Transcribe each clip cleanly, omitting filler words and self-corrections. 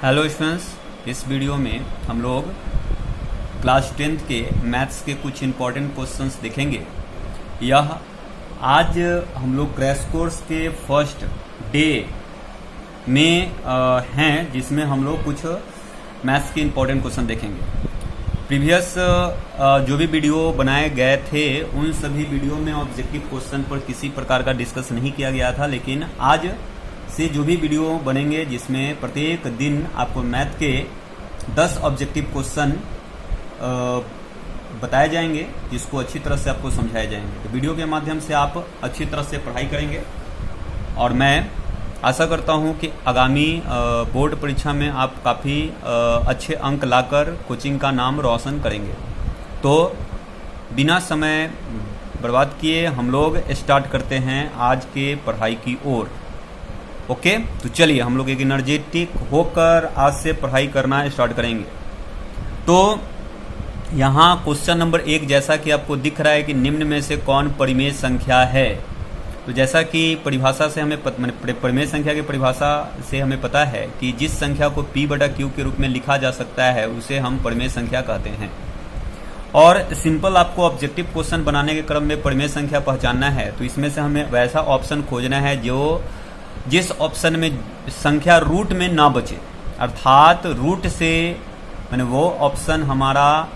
Hello students, इस video में हम लोग क्लास 10th के मैथ्स के कुछ इम्पोर्टेंट क्वेश्चंस देखेंगे। यह आज हम लोग क्रैश कोर्स के फर्स्ट डे में हैं, जिसमें हम लोग कुछ मैथ्स के इम्पोर्टेंट क्वेश्चन देखेंगे। प्रीवियस जो भी वीडियो बनाए गए थे उन सभी वीडियो में ऑब्जेक्टिव क्वेश्चन पर किसी प्रकार का डिस्कस नहीं किया गया था, लेकिन आज से जो भी वीडियो बनेंगे जिसमें प्रत्येक दिन आपको मैथ के 10 ऑब्जेक्टिव क्वेश्चन बताए जाएंगे, जिसको अच्छी तरह से आपको समझाए जाएंगे। तो वीडियो के माध्यम से आप अच्छी तरह से पढ़ाई करेंगे और मैं आशा करता हूं कि आगामी बोर्ड परीक्षा में आप काफ़ी अच्छे अंक लाकर कोचिंग का नाम रोशन करेंगे। तो बिना समय बर्बाद किए हम लोग स्टार्ट करते हैं आज के पढ़ाई की ओर। ओके, तो चलिए हम लोग एक एनर्जेटिक होकर आज से पढ़ाई करना स्टार्ट करेंगे। तो यहाँ क्वेश्चन नंबर 1 जैसा कि आपको दिख रहा है कि निम्न में से कौन परिमेय संख्या है। तो जैसा कि परिभाषा से हमें परिमेय संख्या की परिभाषा से हमें पता है कि जिस संख्या को P/Q के रूप में लिखा जा सकता है उसे हम परिमेय संख्या कहते हैं। और सिंपल आपको ऑब्जेक्टिव क्वेश्चन बनाने के क्रम में परिमेय संख्या पहचानना है, तो इसमें से हमें वैसा ऑप्शन खोजना है जिस ऑप्शन में संख्या रूट में ना बचे, अर्थात रूट से माने वो ऑप्शन हमारा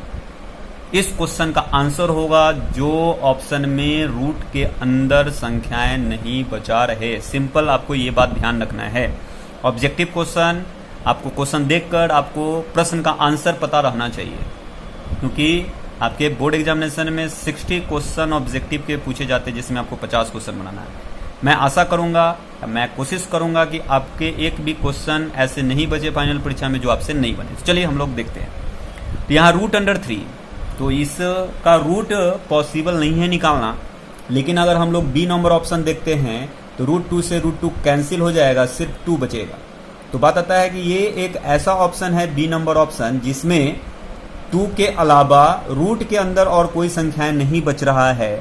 इस क्वेश्चन का आंसर होगा जो ऑप्शन में रूट के अंदर संख्याएं नहीं बचा रहे। सिंपल आपको ये बात ध्यान रखना है। ऑब्जेक्टिव क्वेश्चन आपको क्वेश्चन देखकर आपको प्रश्न का आंसर पता रहना चाहिए, क्योंकि आपके बोर्ड एग्जामिनेशन में 60 क्वेश्चन ऑब्जेक्टिव के पूछे जाते हैं, जिसमें आपको 50 क्वेश्चन बनाना है। मैं आशा करूंगा, मैं कोशिश करूंगा कि आपके एक भी क्वेश्चन ऐसे नहीं बचे फाइनल परीक्षा में जो आपसे नहीं बने। तो चलिए हम लोग देखते हैं। तो यहाँ √3, तो इसका रूट पॉसिबल नहीं है निकालना, लेकिन अगर हम लोग बी नंबर ऑप्शन देखते हैं तो √2 से √2 कैंसिल हो जाएगा, सिर्फ 2 बचेगा। तो बात आता है कि ये एक ऐसा ऑप्शन है बी नंबर ऑप्शन जिसमें 2 के अलावा रूट के अंदर और कोई संख्याएं नहीं बच रहा है,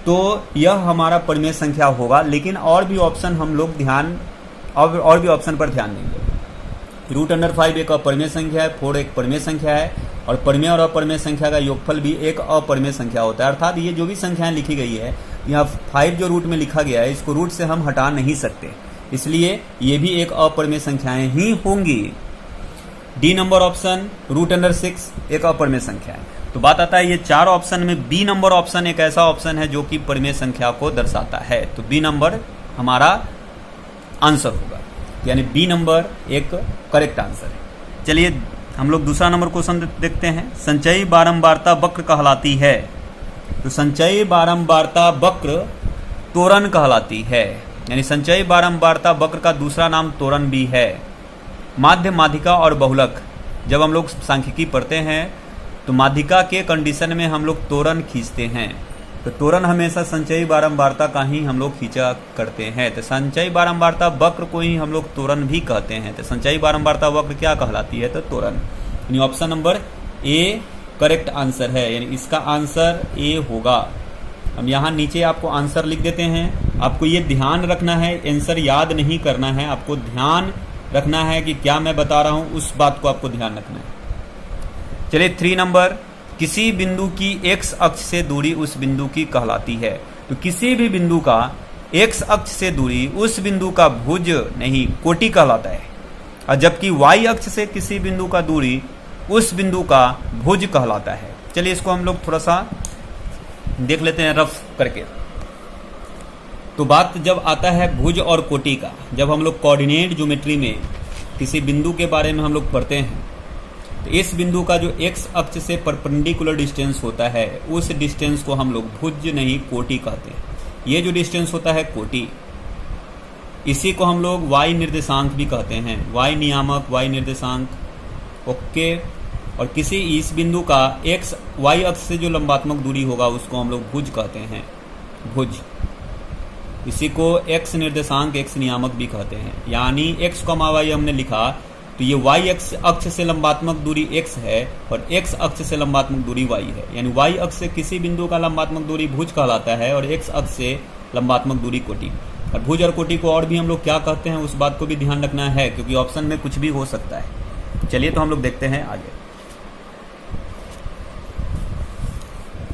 तो यह हमारा परिमेय संख्या होगा। लेकिन और भी ऑप्शन हम लोग और भी ऑप्शन पर ध्यान देंगे। √5 एक अपरिमेय संख्या है, 4 एक परिमेय संख्या है, और परिमेय और अपरिमेय संख्या का योगफल भी एक अपरिमेय संख्या होता है। अर्थात ये जो भी संख्याएं लिखी गई है, यहाँ 5 जो रूट में लिखा गया है, इसको रूट से हम हटा नहीं सकते, इसलिए ये भी एक अपरिमेय संख्याएं ही होंगी। डी नंबर ऑप्शन √6 एक अपरिमेय संख्या है। तो बात आता है ये 4 ऑप्शन में बी नंबर ऑप्शन एक ऐसा ऑप्शन है जो कि परिमेय संख्या को दर्शाता है। तो बी नंबर हमारा आंसर होगा, यानी बी नंबर एक करेक्ट आंसर है। चलिए हम लोग दूसरा नंबर क्वेश्चन देखते हैं। संचयी बारंबारता वक्र कहलाती है। तो संचयी बारंबारता वक्र त्वरण कहलाती है, यानी संचयी बारंबारता वक्र का दूसरा नाम त्वरण भी है। माध्य, माध्यिका और बहुलक, जब हम लोग सांख्यिकी पढ़ते हैं तो माध्यिका के कंडीशन में हम लोग त्वरण खींचते हैं। तो त्वरण हमेशा संचयी बारंबारता का ही हम लोग खींचा करते हैं। तो संचयी बारंबारता वक्र को ही हम लोग त्वरण भी कहते हैं। तो संचयी बारंबारता वक्र क्या कहलाती है? तो त्वरण। यानी option number A correct answer है, यानी इसका आंसर ए होगा। हम यहाँ नीचे आपको आंसर लिख देते हैं। आपको ये ध्यान रखना है, आंसर याद नहीं करना है, आपको ध्यान रखना है कि क्या मैं बता रहा हूँ, उस बात को आपको ध्यान रखना है। चलिए 3 नंबर, किसी बिंदु की x अक्ष से दूरी उस बिंदु की कहलाती है। तो किसी भी बिंदु का x अक्ष से दूरी उस बिंदु का भुज नहीं कोटि कहलाता है, और जबकि y अक्ष से किसी बिंदु का दूरी उस बिंदु का भुज कहलाता है। चलिए इसको हम लोग थोड़ा सा देख लेते हैं रफ करके। तो बात जब आता है भुज और कोटि का, जब हम लोग कोऑर्डिनेट ज्योमेट्री में किसी बिंदु के बारे में हम लोग पढ़ते हैं, तो इस बिंदु का जो x अक्ष से परपेंडिकुलर डिस्टेंस होता है उस डिस्टेंस को हम लोग भुज नहीं कोटि कहते हैं। ये जो डिस्टेंस होता है कोटि, इसी को हम लोग y निर्देशांक भी कहते हैं, y नियामक, y निर्देशांक। ओके, और किसी इस बिंदु का y अक्ष से जो लंबात्मक दूरी होगा उसको हम लोग भुज कहते हैं, भुज। इसी को x निर्देशांक, x नियामक भी कहते हैं। यानी x, y हमने लिखा, तो ये y अक्ष से लंबात्मक दूरी x है और x अक्ष से लंबात्मक दूरी y है, यानी y अक्ष से किसी बिंदु का लंबात्मक दूरी भुज कहलाता है और x अक्ष से लंबात्मक दूरी कोटि। और भुज और कोटि को और भी हम लोग क्या कहते हैं उस बात को भी ध्यान रखना है, क्योंकि ऑप्शन में कुछ भी हो सकता है। चलिए तो हम लोग देखते हैं आगे।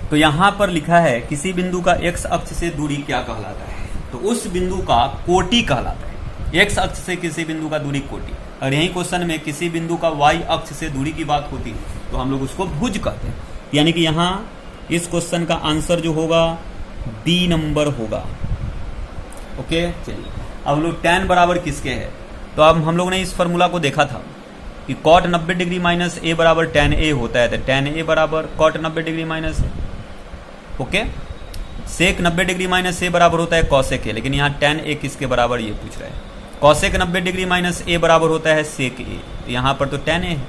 तो यहां पर लिखा है किसी बिंदु का एक्स अक्ष से दूरी क्या कहलाता है, तो उस बिंदु का कोटि कहलाता है। एक्स अक्ष से किसी बिंदु का दूरी कोटि। और यही क्वेश्चन में किसी बिंदु का वाई अक्ष से दूरी की बात होती है तो हम लोग उसको भुज कहते हैं। यानी कि यहाँ इस क्वेश्चन का आंसर जो होगा बी नंबर होगा। ओके, चलिए अब हम लोग tan बराबर किसके है, तो अब हम लोग ने इस फॉर्मूला को देखा था कि cot 90 डिग्री माइनस ए बराबर tan a होता है, तो tan a बराबर cot 90 डिग्री माइनस ए। ओके, sec 90 डिग्री माइनस ए बराबर होता है cosec a, लेकिन यहाँ tan a किसके बराबर ये पूछ रहा है। cosec 90 डिग्री माइनस ए बराबर होता है sec a, तो यहाँ पर तो tan a है।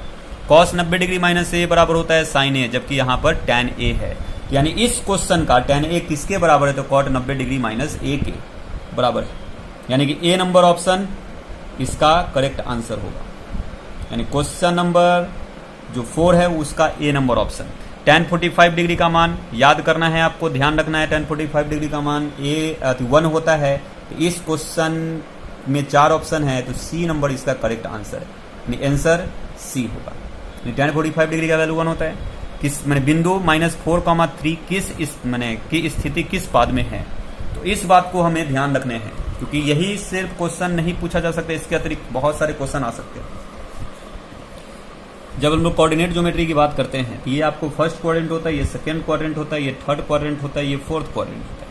cos 90 डिग्री माइनस ए बराबर होता है sin a, जबकि यहाँ पर tan a है। यानी इस क्वेश्चन का tan a किसके बराबर है, तो cot 90 डिग्री माइनस ए के बराबर है। यानी कि ए नंबर ऑप्शन इसका करेक्ट आंसर होगा। यानी क्वेश्चन नंबर जो 4 है उसका ए नंबर ऑप्शन। tan 45 डिग्री का मान याद करना है, आपको ध्यान रखना है। tan 45 डिग्री का मान 1 होता है। तो इस क्वेश्चन में 4 ऑप्शन है, तो सी नंबर इसका करेक्ट आंसर है। यानी आंसर सी होगा। tan 45 डिग्री का वैल्यू 1 होता है। किस मैंने बिंदु -4,3 की स्थिति किस पाद में है, तो इस बात को हमें ध्यान रखने हैं, क्योंकि यही सिर्फ क्वेश्चन नहीं पूछा जा सकता, इसके अतिरिक्त बहुत सारे क्वेश्चन आ सकते हैं। जब हम लोग कोऑर्डिनेट ज्योमेट्री की बात करते हैं तो ये आपको फर्स्ट क्वाड्रेंट होता है, ये सेकंड क्वाड्रेंट होता है, ये थर्ड क्वाड्रेंट होता है, ये फोर्थ क्वाड्रेंट होता है।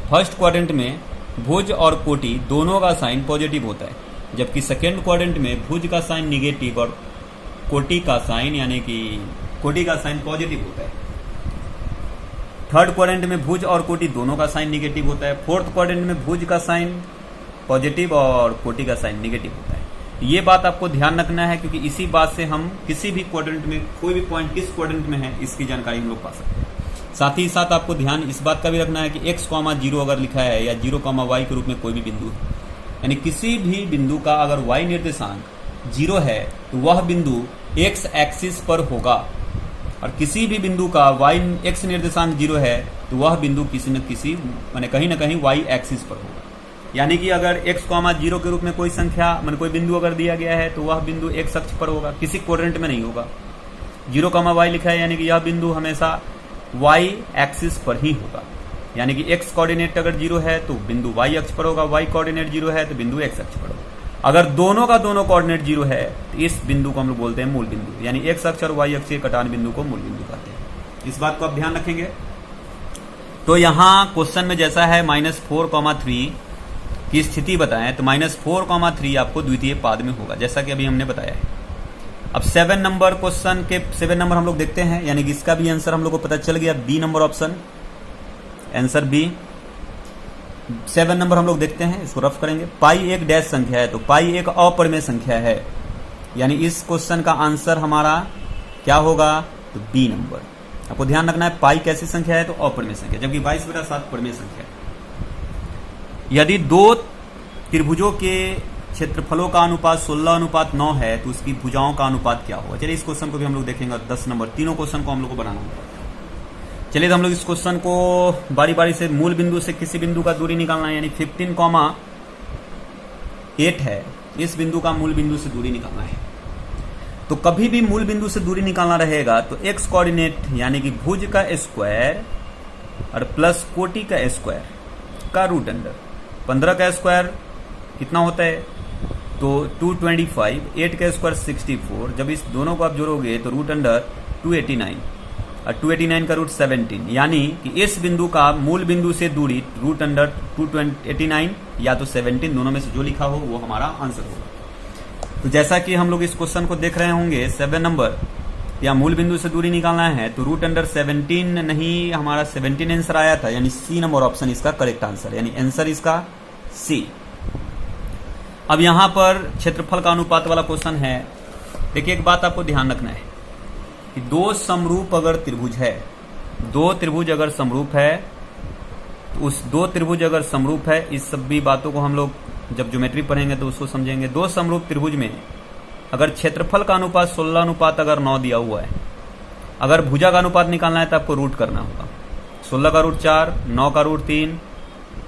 फर्स्ट क्वाड्रेंट में भुज और कोटि दोनों का साइन पॉजिटिव होता है, जबकि सेकेंड क्वाड्रेंट में भुज का साइन निगेटिव और कोटि का साइन यानी कि कोटि का साइन पॉजिटिव होता है। थर्ड क्वाड्रेंट में भुज और कोटि दोनों का साइन निगेटिव होता है। फोर्थ क्वाड्रेंट में भुज का साइन पॉजिटिव और कोटि का साइन निगेटिव होता है। ये बात आपको ध्यान रखना है, क्योंकि इसी बात से हम किसी भी क्वाड्रेंट में कोई भी पॉइंट किस क्वाड्रेंट में है इसकी जानकारी हम लोग पा सकते हैं। साथ ही साथ आपको ध्यान इस बात का भी रखना है कि x, 0 अगर लिखा है या 0, y के रूप में कोई भी बिंदु है, यानी किसी भी बिंदु का अगर y निर्देशांक 0 है तो वह बिंदु x एक्सिस पर होगा, और किसी भी बिंदु का x निर्देशांक 0 है तो वह बिंदु किसी न किसी कहीं ना कहीं y एक्सिस पर होगा। यानी कि अगर x, 0 के रूप में कोई संख्या कोई बिंदु अगर दिया गया है तो वह बिंदु x अक्ष पर होगा, किसी क्वाड्रेंट में नहीं होगा। 0, y लिखा है यानी कि यह बिंदु हमेशा y एक्सिस पर ही होगा। यानी कि x कोऑर्डिनेट अगर 0 है तो बिंदु y अक्ष पर होगा, y कोऑर्डिनेट 0 है तो बिंदु x अक्ष पर होगा। अगर दोनों का दोनों कोऑर्डिनेट 0 है तो इस बिंदु को हम लोग बोलते हैं मूल बिंदु, यानी x अक्ष और y अक्ष के कटान बिंदु को मूल बिंदु कहते हैं। इस बात को आप ध्यान रखेंगे। तो यहाँ क्वेश्चन में जैसा है -4,3 की स्थिति बताएं, तो -4,3 आपको द्वितीय पाद में होगा, जैसा कि अभी हमने बताया है। अब 7 नंबर क्वेश्चन के 7 नंबर हम लोग देखते हैं, यानी कि इसका भी आंसर हम लोग को पता चल गया, B number option, answer B. 7 नंबर हम लोग देखते हैं, इसको रफ करेंगे। पाई एक डैश संख्या है, तो पाई एक अपरिमेय संख्या है, यानी इस क्वेश्चन का आंसर हमारा क्या होगा, तो बी नंबर। आपको ध्यान रखना है पाई कैसी संख्या है, तो अपरिमेय संख्या, जबकि 22/7 परिमेय संख्या है। यदि दो त्रिभुजों के क्षेत्रफलों का अनुपात 16:9 है तो उसकी भुजाओं का अनुपात क्या होगा। चलिए इस क्वेश्चन को भी हम लोग देखेंगे। 10 नंबर तीनों क्वेश्चन को हम लोग को बनाना होगा। चलिए तो हम लोग इस क्वेश्चन को बारी बारी से मूल बिंदु से किसी बिंदु का दूरी निकालना है, यानी 15,8 है, इस बिंदु का मूल बिंदु से दूरी निकालना है। तो कभी भी मूल बिंदु से दूरी निकालना रहेगा तो x कोऑर्डिनेट यानी कि भुज का स्क्वायर और प्लस कोटि का स्क्वायर का रूट अंडर 15 का स्क्वायर कितना होता है, तो 225, 8 का स्क्वायर 64, जब इस दोनों को आप जोड़ोगे तो रूट अंडर 289 और 289 का रूट 17, यानी कि इस बिंदु का मूल बिंदु से दूरी रूट अंडर 289 या तो 17, दोनों में से जो लिखा हो वो हमारा आंसर होगा। तो जैसा कि हम लोग इस क्वेश्चन को देख रहे होंगे 7 नंबर, या मूल बिंदु से दूरी निकालना है तो रूट अंडर 17 नहीं, हमारा 17 आंसर आया था, यानी सी नंबर ऑप्शन इसका करेक्ट आंसर, यानी आंसर इसका सी। अब यहां पर क्षेत्रफल का अनुपात वाला क्वेश्चन है। देखिए एक बात आपको ध्यान रखना है कि दो समरूप अगर त्रिभुज है, दो त्रिभुज अगर समरूप है, तो उस दो त्रिभुज अगर समरूप है, इस सभी बातों को हम लोग जब ज्योमेट्री पढ़ेंगे तो उसको समझेंगे। दो समरूप त्रिभुज में अगर क्षेत्रफल का अनुपात 16:9 दिया हुआ है, अगर भुजा का अनुपात निकालना है तो आपको रूट करना होगा। 16 का रूट 4, 9 का रूट 3,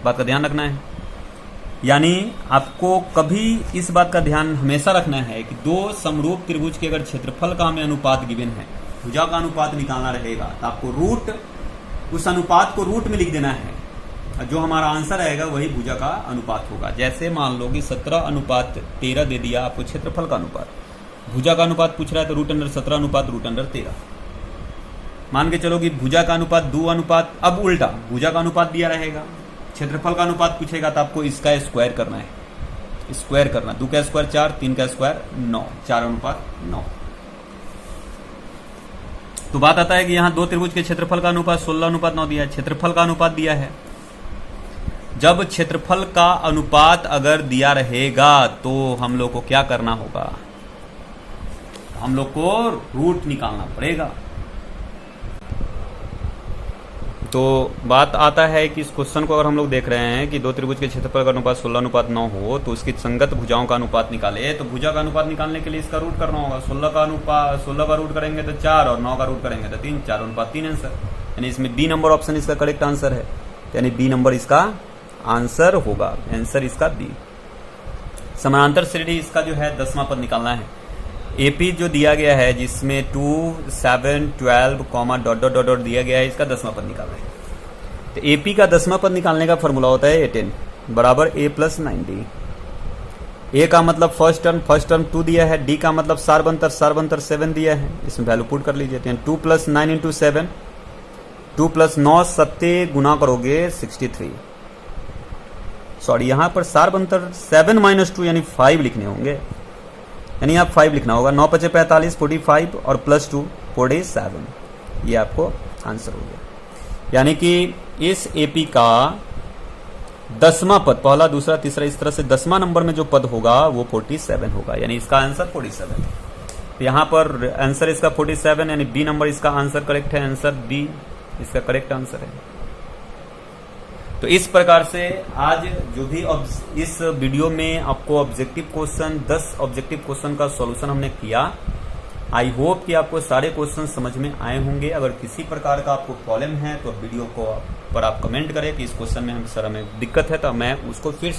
बात का ध्यान रखना है। यानी आपको कभी इस बात का ध्यान हमेशा रखना है कि दो समरूप त्रिभुज के अगर क्षेत्रफल का हमें अनुपात गिवन है, भुजा का अनुपात निकालना रहेगा, तो आपको रूट, उस अनुपात को रूट में लिख देना है। जो हमारा आंसर आएगा वही भुजा का अनुपात होगा। जैसे मान लो कि 17:13 दे दिया आपको क्षेत्रफल का अनुपात, भुजा का अनुपात पूछ रहा है तो √17 अनुपात √13। मान के चलो कि भुजा का अनुपात 2 अनुपात, अब उल्टा भुजा का अनुपात दिया रहेगा, क्षेत्रफल का अनुपात पूछेगा तो आपको इसका स्क्वायर करना है, स्क्वायर करना, 2 का स्क्वायर 4, 3 का स्क्वायर 9, 4:9। तो बात आता है कि यहाँ दो त्रिभुज के क्षेत्रफल का अनुपात 16:9 दिया है, क्षेत्रफल का अनुपात दिया है। जब क्षेत्रफल का अनुपात अगर दिया रहेगा तो हम लोग को क्या करना होगा, हम लोग को रूट निकालना पड़ेगा। तो बात आता है कि इस क्वेश्चन को अगर हम लोग देख रहे हैं कि दो त्रिभुज के क्षेत्रफल का अनुपात 16:9 हो तो उसकी संगत भुजाओं का अनुपात निकाले, तो भुजा का अनुपात निकालने के लिए इसका रूट करना होगा। 16 का रूट करेंगे तो 4 और 9 का रूट करेंगे तो 3, 4:3 आंसर। यानी इसमें बी नंबर ऑप्शन इसका करेक्ट आंसर है, यानी बी नंबर इसका आंसर होगा, आंसर इसका बी। समानांतर श्रेणी इसका जो है 10वां पद निकालना है। एपी जो दिया गया है जिसमें 2, 7, 12, ... दिया गया है, इसका 10वां पद निकालना है। तो एपी का 10वां पद निकालने का फॉर्मूला होता है A10 बराबर A + 9D। ए का मतलब फर्स्ट टर्म 2 दिया है, डी का मतलब सारबंतर 7 दिया है, इसमें वैल्यू पुट कर लीजिए। 2 + 9 × 7, 2 + 9 7 गुना करोगे 63। सॉरी, यहां पर सारबंतर 7 - 2 यानी 5 लिखने होंगे, यानी आप 5 लिखना होगा। 9 × 5 = 45, 45 और +2 47, ये आपको आंसर हो गया। यानी कि इस एपी का 10वां पद, पहला दूसरा तीसरा इस तरह से 10वां नंबर में जो पद होगा वो 47 होगा, यानी इसका आंसर 47। तो यहां पर आंसर इसका 47, यानी बी नंबर इसका आंसर करेक्ट है, आंसर बी इसका करेक्ट आंसर है। तो इस प्रकार से आज जो भी इस वीडियो में आपको ऑब्जेक्टिव क्वेश्चन 10 ऑब्जेक्टिव क्वेश्चन का सॉल्यूशन हमने किया। आई होप कि आपको सारे क्वेश्चन समझ में आए होंगे। अगर किसी प्रकार का आपको प्रॉब्लम है तो वीडियो को पर आप कमेंट करें कि इस क्वेश्चन में सर हमें दिक्कत है, तो मैं उसको फिर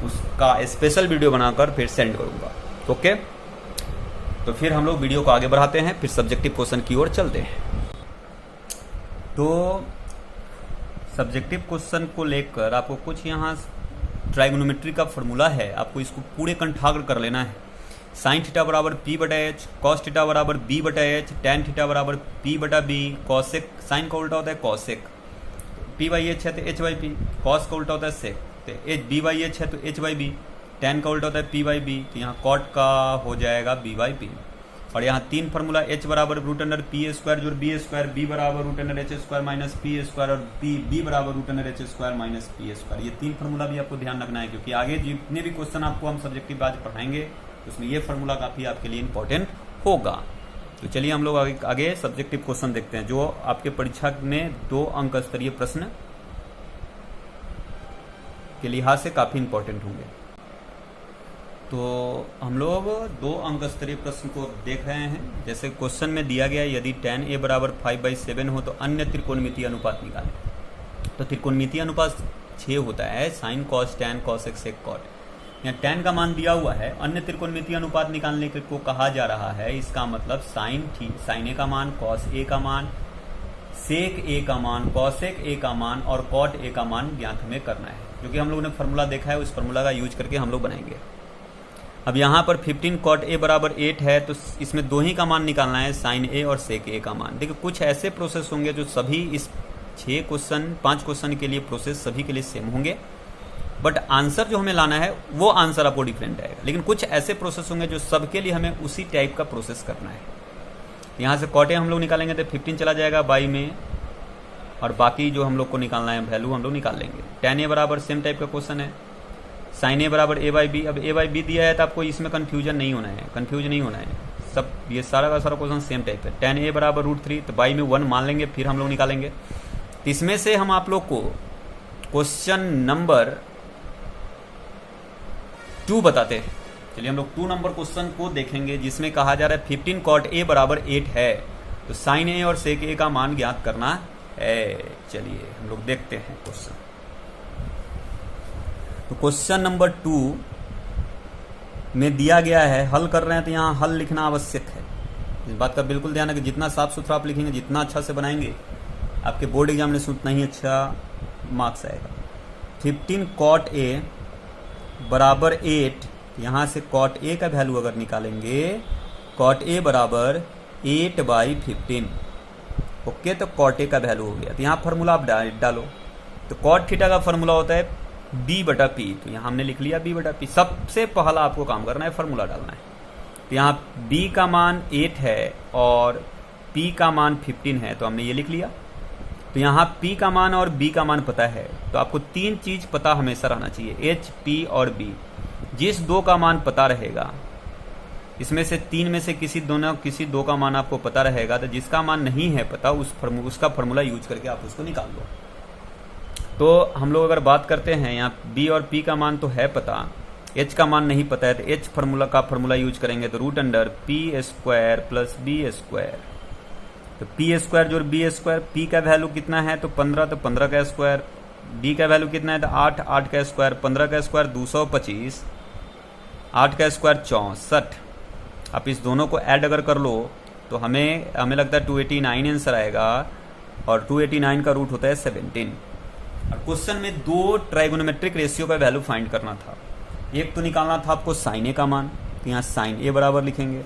उसका स्पेशल वीडियो बनाकर फिर सेंड करूंगा। ओके, तो फिर हम लोग वीडियो को आगे बढ़ाते हैं, फिर सब्जेक्टिव क्वेश्चन की ओर चलते हैं। तो सब्जेक्टिव क्वेश्चन को लेकर आपको कुछ यहाँ ट्राइगोनोमेट्री का फॉर्मूला है, आपको इसको पूरे कंठाग्र कर लेना है। sin थीटा बराबर p/h, cos थीटा बराबर b/h, tan थीटा बराबर p/b, cosec, साइन का उल्टा होता है cosec, p/h है तो h/p, cos का उल्टा होता है sec, तो b/h है तो h/b, tan का उल्टा होता है p/b, तो यहाँ cot का हो जाएगा b/p। और यहाँ 3 फार्मूला h बराबर √p² जो b², b बराबर √h² - p² और b बराबर √h² - p²। ये 3 फार्मूला भी आपको ध्यान रखना है, क्योंकि आगे जितने भी क्वेश्चन आपको हम सब्जेक्टिव आज पढ़ाएंगे उसमें ये फार्मूला काफी आपके लिए इंपॉर्टेंट होगा। तो चलिए हम लोग आगे सब्जेक्टिव क्वेश्चन देखते हैं, जो आपके परीक्षा में 2 अंक स्तरीय प्रश्न के लिहाज से काफी इंपॉर्टेंट होंगे। तो हम लोग 2 अंक स्तरीय प्रश्न को देख रहे हैं। जैसे क्वेश्चन में दिया गया, यदि tan a बराबर 5/7 हो तो अन्य त्रिकोणमितीय अनुपात निकालें। तो त्रिकोणमितीय अनुपात 6 होता है, sin, cos, tan, cosec, sec, cot। यहाँ tan का मान दिया हुआ है, अन्य त्रिकोणमितीय अनुपात निकालने को कहा जा रहा है। इसका मतलब sin a का मान, cos a का मान, sec a का मान, cosec a का मान और cot a का मान ज्ञात हमें करना है, जो कि हम लोगों ने फार्मूला देखा है, उस फार्मूला का यूज करके हम लोग बनाएंगे। अब यहाँ पर 15 cot a बराबर 8 है, तो इसमें 2 ही का मान निकालना है, sin a और sec a का मान। देखिए कुछ ऐसे प्रोसेस होंगे जो सभी इस 5 क्वेश्चन के लिए प्रोसेस सभी के लिए सेम होंगे, बट आंसर जो हमें लाना है वो आंसर आपको डिफरेंट आएगा। लेकिन कुछ ऐसे प्रोसेस होंगे जो सबके लिए हमें उसी टाइप का प्रोसेस करना है। यहाँ से cot a हम लोग निकालेंगे तो 15 चला जाएगा बाई में, और बाकी जो हम लोग को निकालना है वैल्यू हम लोग निकाल लेंगे। tan a बराबर सेम टाइप का क्वेश्चन है, sin a बराबर a/b। अब a/b दिया है तो आपको इसमें कंफ्यूज नहीं होना है, सब ये सारा का सारा क्वेश्चन सेम टाइप है। tan a बराबर √3, तो बाई में 1 मान लेंगे, फिर हम लोग निकालेंगे। तो इसमें से हम आप लोग को क्वेश्चन नंबर 2 बताते हैं। चलिए हम लोग 2 नंबर क्वेश्चन को देखेंगे, जिसमें कहा जा रहा है 15 cot a बराबर 8 है, तो sin a और sec a का मान ज्ञात करना है। चलिए हम लोग देखते हैं क्वेश्चन। तो क्वेश्चन नंबर 2 में दिया गया है, हल कर रहे हैं तो यहाँ हल लिखना आवश्यक है। इस बात का बिल्कुल ध्यान है कि जितना साफ सुथरा आप लिखेंगे, जितना अच्छा से बनाएंगे, आपके बोर्ड एग्जाम में उतना ही अच्छा मार्क्स आएगा। 15 cot A बराबर 8, यहाँ से cot A का वैल्यू अगर निकालेंगे, cot A बराबर 8/15। ओके, तो cot A का वैल्यू हो गया। तो यहाँ फार्मूला आप डालो, तो cot थीटा का फार्मूला होता है B/P। तो यहाँ हमने लिख लिया B/P। सबसे पहला आपको काम करना है, फार्मूला डालना है। तो यहाँ B का मान 8 है और P का मान 15 है, तो हमने ये लिख लिया। तो यहाँ P का मान और B का मान पता है, तो आपको 3 चीज पता हमेशा रहना चाहिए, H, P और B। जिस 2 का मान पता रहेगा, इसमें से 3 में से किसी 2 का मान आपको पता रहेगा, तो जिसका मान नहीं है पता उसका फार्मूला यूज करके आप उसको निकाल लो। तो हम लोग अगर बात करते हैं, यहाँ B और P का मान तो है पता, H का मान नहीं पता है, तो H फार्मूला यूज करेंगे, तो √P² + B²। तो P² जोड़ B², P का वैल्यू कितना है तो 15, तो 15 का स्क्वायर। B का वैल्यू कितना है तो 8, 8 का स्क्वायर, 15 का स्क्वायर 225, 8 का स्क्वायर 64। आप इस दोनों को ऐड अगर कर लो तो हमें लगता है 289 आंसर आएगा, और 289 का रूट होता है 17। और क्वेश्चन में 2 ट्राइगोनोमेट्रिक रेशियो का वैल्यू फाइंड करना था। एक तो निकालना था आपको sin A का मान, तो यहाँ sin A बराबर लिखेंगे।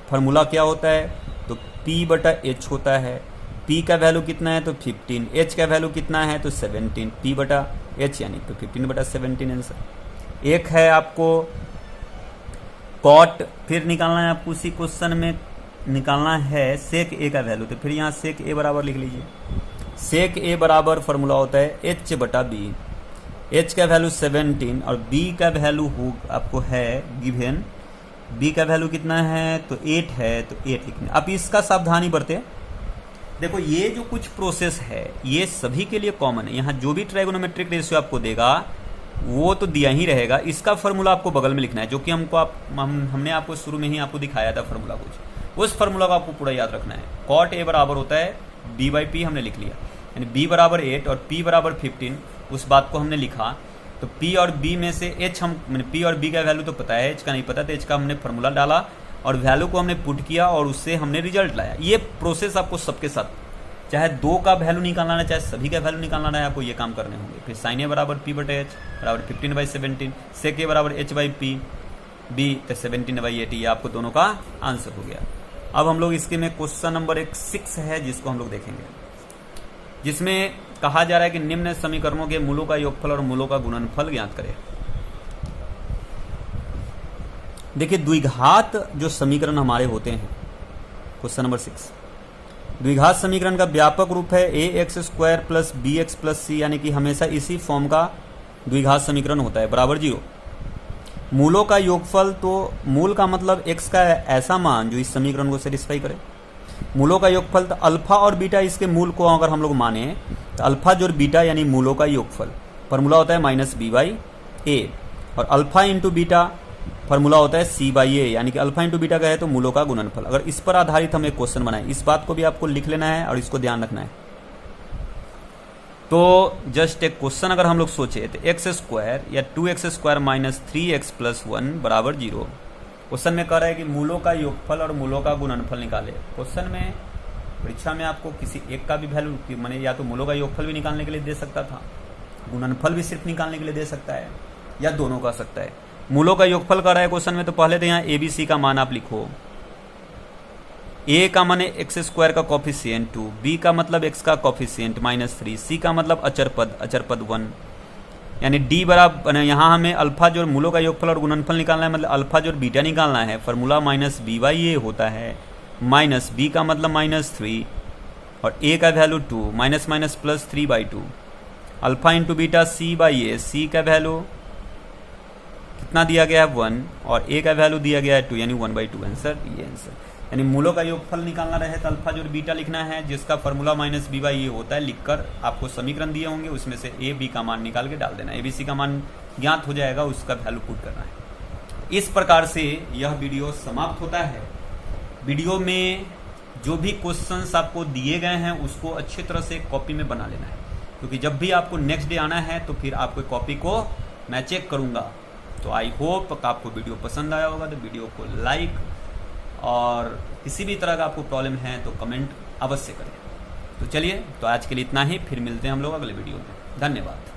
फार्मूला क्या होता है तो P/H होता है। P का वैल्यू कितना है तो 15, H का वैल्यू कितना है तो 17, P/H यानी तो 15/17 आंसर। एक है आपको cot, फिर निकालना है आपको उसी क्वेश्चन में निकालना है sec A का वैल्यू, तो फिर यहाँ sec A बराबर लिख लीजिए। sec A बराबर फार्मूला होता है H/B। H का वैल्यू 17 और B का वैल्यू आपको है गिवन, B का वैल्यू कितना है तो 8 है, तो 8 लिखना। अब इसका सावधानी बरते, देखो ये जो कुछ प्रोसेस है ये सभी के लिए कॉमन है। यहाँ जो भी ट्राइगोनोमेट्रिक रेशियो आपको देगा वो तो दिया ही रहेगा, इसका फार्मूला आपको बगल में लिखना है, जो कि हमने आपको शुरू में ही आपको दिखाया था फार्मूला कुछ, उस फार्मूला का आपको पूरा याद रखना है। cot A बराबर होता है B/P, हमने लिख लिया, यानी B बराबर 8 और P बराबर 15, उस बात को हमने लिखा। तो P और B में से H P और B का वैल्यू तो पता है, H का नहीं पता, तो H का हमने फार्मूला डाला और वैल्यू को हमने पुट किया और उससे हमने रिजल्ट लाया। ये प्रोसेस आपको सबके साथ, चाहे 2 का वैल्यू निकालना है चाहे सभी का वैल्यू निकालना है, आपको ये काम करने होंगे। फिर sin A बराबर P/H बराबर 15/17, sec A बराबर H/P, B तो 17/8, ये आपको दोनों का आंसर हो गया। अब हम लोग इसके में क्वेश्चन नंबर 6 है जिसको हम लोग देखेंगे, जिसमें कहा जा रहा है कि निम्न समीकरणों के मूलों का योगफल और मूलों का गुणनफल ज्ञात करें। देखिए द्विघात जो समीकरण हमारे होते हैं, क्वेश्चन नंबर 6, द्विघात समीकरण का व्यापक रूप है ax² + bx + c, यानी कि हमेशा इसी फॉर्म का द्विघात समीकरण होता है, बराबर 0। मूलों का योगफल, तो मूल का मतलब x का ऐसा मान जो इस समीकरण को सेटिस्फाई करे। मूलों का योगफल, तो अल्फा और बीटा इसके मूल को अगर हम लोग माने तो अल्फा जोड़ बीटा यानी मूलों का योगफल, फार्मूला होता है -b/a, और अल्फा इंटू बीटा फार्मूला होता है c/a, यानी कि अल्फा इंटू बीटा का है तो मूलों का गुणनफल। अगर इस पर आधारित हम एक क्वेश्चन बनाए, इस बात को भी आपको लिख लेना है और इसको ध्यान रखना है। तो जस्ट एक क्वेश्चन अगर हम लोग सोचे तो x² या 2x² - 3x + 1 बराबर 0। क्वेश्चन में कह रहा है कि मूलों का योगफल और मूलों का गुणनफल निकाले। क्वेश्चन में परीक्षा में आपको किसी एक का भी वैल्यू मैंने या तो मूलों का योगफल भी निकालने के लिए दे सकता था, गुणनफल भी सिर्फ निकालने के लिए दे सकता है, या दोनों का सकता है। मूलों का योगफल कर रहा है क्वेश्चन में, तो पहले तो यहाँ ABC का मान आप लिखो। A का मान है x² का कॉफिशिएंट 2, B का मतलब x का कॉफिशिएंट -3, C का मतलब अचर पद 1, यानी D बराबर, यहाँ हमें अल्फा जोड़ मूलों का योगफल और गुणनफल निकालना है, मतलब अल्फा जोड़ बीटा निकालना है। फार्मूला -b/a होता है, माइनस B का मतलब -3 और A का value 2, minus plus 3/2, alpha into beta C/a, C का वैल्यू कितना दिया गया है 1 और A का वैल्यू दिया गया है 2, यानी 1/2 आंसर, ये आंसर। यानी मूलों का योगफल निकालना रहे तो अल्फा जोड़ बीटा लिखना है, जिसका फार्मूला -b/a होता है, लिखकर आपको समीकरण दिए होंगे उसमें से A B का मान निकाल के डाल देना, ABC का मान ज्ञात हो जाएगा, उसका वैल्यू पुट करना है। इस प्रकार से यह वीडियो समाप्त होता है। वीडियो में जो भी क्वेश्चंस आपको दिए गए हैं उसको अच्छी तरह से कॉपी में बना लेना है, क्योंकि जब भी आपको नेक्स्ट डे आना है तो फिर आपको कॉपी को मैं चेक करूँगा। तो आई होप कि आपको वीडियो पसंद आया होगा, तो वीडियो को लाइक, और किसी भी तरह का आपको प्रॉब्लम है तो कमेंट अवश्य करें। तो चलिए, तो आज के लिए इतना ही, फिर मिलते हैं हम लोग अगले वीडियो में। धन्यवाद।